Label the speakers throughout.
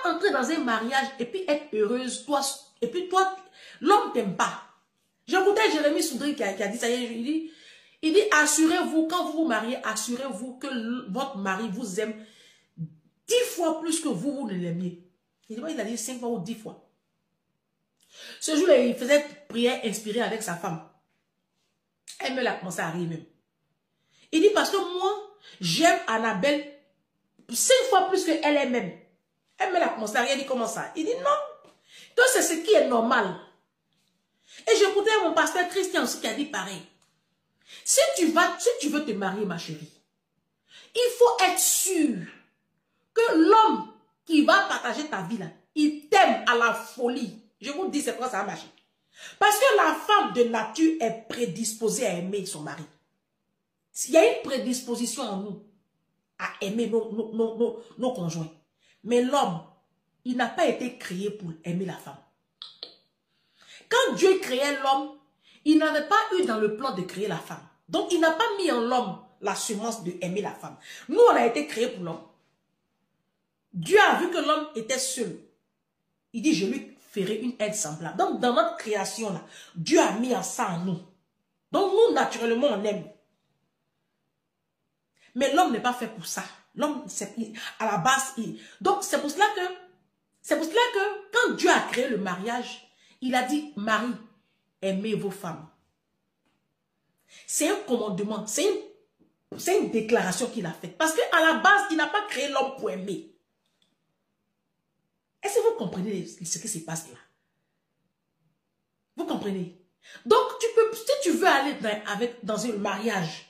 Speaker 1: entrer dans un mariage et puis être heureuse, toi, et puis toi, l'homme t'aime pas. J'écoutais Jérémy Soudry qui a dit ça hier, il dit, assurez-vous, quand vous vous mariez, assurez-vous que votre mari vous aime 10 fois plus que vous ne l'aimiez. Il a dit 5 fois ou 10 fois. Ce jour-là, il faisait prière inspirée avec sa femme. Elle me l'a commencé à rire même. Il dit, parce que moi, j'aime Annabelle 5 fois plus qu'elle elle-même. Elle me l'a commencé à rire, il dit, comment ça? Il dit, non. Donc, c'est ce qui est normal. Et j'écoutais mon pasteur Christian aussi qui a dit pareil. Si tu veux te marier, ma chérie, il faut être sûr que l'homme qui va partager ta vie là, il t'aime à la folie. Je vous dis, c'est quoi ça va marcher. Parce que la femme de nature est prédisposée à aimer son mari. Il y a une prédisposition en nous à aimer nos conjoints. Mais l'homme, il n'a pas été créé pour aimer la femme. Quand Dieu créait l'homme, il n'avait pas eu dans le plan de créer la femme. Donc, il n'a pas mis en l'homme la semence de aimer la femme. Nous, on a été créés pour l'homme. Dieu a vu que l'homme était seul. Il dit, je lui ferai une aide semblable. Donc, dans notre création, là, Dieu a mis ça en nous. Donc, nous, naturellement, on aime. Mais l'homme n'est pas fait pour ça. L'homme, à la base, donc, c'est pour cela que quand Dieu a créé le mariage, il a dit, Marie, aimez vos femmes. C'est un commandement, c'est une déclaration qu'il a faite. Parce qu'à la base, il n'a pas créé l'homme pour aimer. Est-ce que vous comprenez ce qui se passe là? Vous comprenez? Donc, si tu veux aller dans un mariage,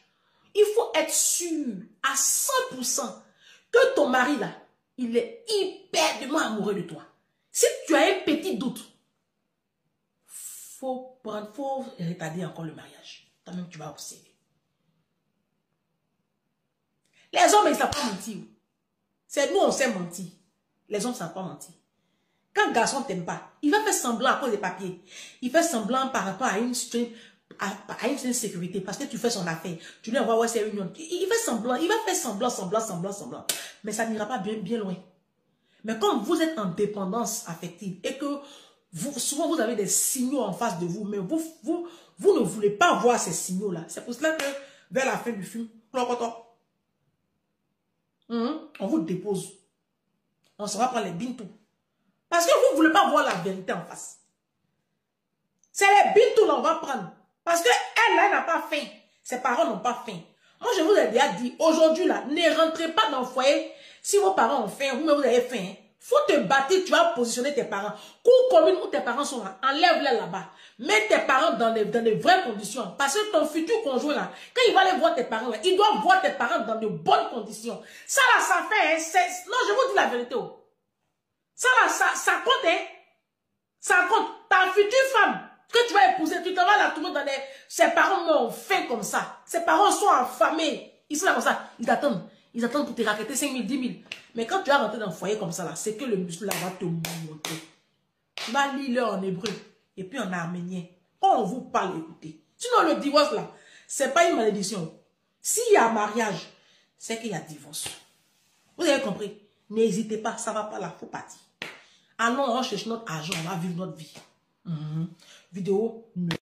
Speaker 1: il faut être sûr à 100% que ton mari là, il est hyper amoureux de toi. Si tu as un petit doute, faut retarder encore le mariage. Toi-même, tu vas observer. Les hommes, ils ne savent pas mentir. C'est nous, on sait mentir. Les hommes ne savent pas mentir. Quand le garçon ne t'aime pas, il va faire semblant à cause des papiers. Il fait semblant par rapport à une sécurité. Parce que tu fais son affaire. Tu lui envoies, ouais, c'est une. Il fait semblant. Il va faire semblant. Mais ça n'ira pas bien loin. Mais quand vous êtes en dépendance affective et que souvent vous avez des signaux en face de vous, mais vous ne voulez pas voir ces signaux-là. C'est pour cela que vers la fin du film, on vous dépose. On se va prendre les bintou. Parce que vous ne voulez pas voir la vérité en face. C'est les bintou qu'on va prendre. Parce qu'elle, elle n'a pas faim. Ses parents n'ont pas faim. Moi, je vous ai déjà dit, aujourd'hui, là, ne rentrez pas dans le foyer. Si vos parents ont faim, vous avez faim. Hein. Faut te battre, tu vas positionner tes parents. Cours commune où tes parents sont là, enlève-les là-bas. Mets tes parents dans les vraies conditions. Parce que ton futur conjoint là, quand il va aller voir tes parents là, il doit voir tes parents dans de bonnes conditions. Ça là, ça fait, hein, non, je vous dis la vérité. Oh. Ça là, ça compte, hein. Ça compte. Ta future femme que tu vas épouser, tu t'en vas la tourner dans des... Ses parents m'ont fait comme ça. Ses parents sont affamés. Ils sont là comme ça. Ils attendent. Ils attendent pour te raqueter 5 000, 10 000. Mais quand tu vas rentrer dans le foyer comme ça, là, c'est que le muscle là va te monter. Tu vas lire en hébreu et puis en arménien. Quand on vous parle, écoutez. Sinon, le divorce là, c'est pas une malédiction. S'il y a mariage, c'est qu'il y a divorce. Vous avez compris? N'hésitez pas, ça va pas là, faut partir. Allons, on cherche notre argent, on va vivre notre vie. Vidéo 9.